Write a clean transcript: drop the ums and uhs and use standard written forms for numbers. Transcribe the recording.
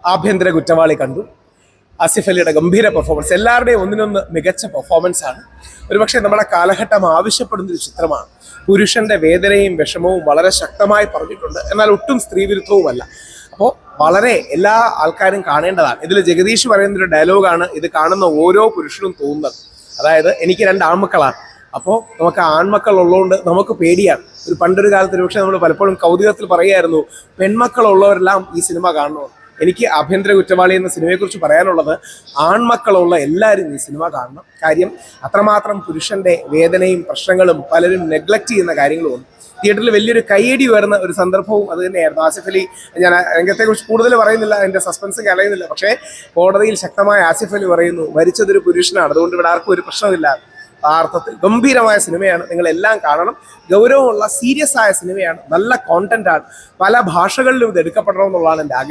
ആഭ്യന്തര കുറ്റവാളി കണ്ടു. ആസിഫ് അലിയുടെ ഗംഭീര പെർഫോമൻസ്, എല്ലാവരുടെയും ഒന്നിനൊന്ന് മികച്ച പെർഫോമൻസ് ആണ്. ഒരുപക്ഷെ നമ്മുടെ കാലഘട്ടം ആവശ്യപ്പെടുന്ന ഒരു ചിത്രമാണ്. പുരുഷന്റെ വേദനയും വിഷമവും വളരെ ശക്തമായി പറഞ്ഞിട്ടുണ്ട്, എന്നാൽ ഒട്ടും സ്ത്രീവിരുദ്ധവുമല്ല. അപ്പോൾ വളരെ എല്ലാ ആൾക്കാരും കാണേണ്ടതാണ്. ഇതിൽ ജഗദീഷ് പറയുന്നൊരു ഡയലോഗാണ് ഇത് കാണുന്ന ഓരോ പുരുഷനും തോന്നുന്നത്. അതായത്, എനിക്ക് 2 ആൺമക്കളാണ്. അപ്പോൾ നമുക്ക് ആൺമക്കൾ ഉള്ളതുകൊണ്ട് നമുക്ക് പേടിയാണ്. പണ്ടൊരു കാലത്ത് പക്ഷേ നമ്മൾ പലപ്പോഴും കൗതുകത്തിൽ പറയുമായിരുന്നു, പെൺമക്കളുള്ളവരെല്ലാം ഈ സിനിമ കാണണം. എനിക്ക് ആഭ്യന്തര കുറ്റവാളി എന്ന സിനിമയെക്കുറിച്ച് പറയാനുള്ളത്, ആൺമക്കളുള്ള എല്ലാവരും ഈ സിനിമ കാണണം. കാര്യം അത്രമാത്രം പുരുഷന്റെ വേദനയും പ്രശ്നങ്ങളും പലരും നെഗ്ലക്റ്റ് ചെയ്യുന്ന കാര്യങ്ങളുമുണ്ട്. തിയേറ്ററിൽ വലിയൊരു കയ്യടി വരുന്ന ഒരു സന്ദർഭവും അത് തന്നെയായിരുന്നു. ആസിഫ് അലി, ഞാൻ രംഗത്തെക്കുറിച്ച് കൂടുതൽ പറയുന്നില്ല, അതിൻ്റെ സസ്പെൻസ് കളയുന്നില്ല. പക്ഷേ കോടതിയിൽ ശക്തമായ ആസിഫ് അലി പറയുന്നു, മരിച്ചതൊരു പുരുഷനാണ്, അതുകൊണ്ട് ഇവിടെ ആർക്കും ഒരു പ്രശ്നമില്ല. ആ അർത്ഥത്തിൽ ഗംഭീരമായ സിനിമയാണ്, നിങ്ങളെല്ലാം കാണണം. ഗൗരവമുള്ള സീരിയസ് ആയ സിനിമയാണ്, നല്ല കോണ്ടന്റ് ആണ്. പല ഭാഷകളിലും ഇത് എടുക്കപ്പെടണമെന്നുള്ളതാണ് എൻ്റെ ആഗ്രഹം.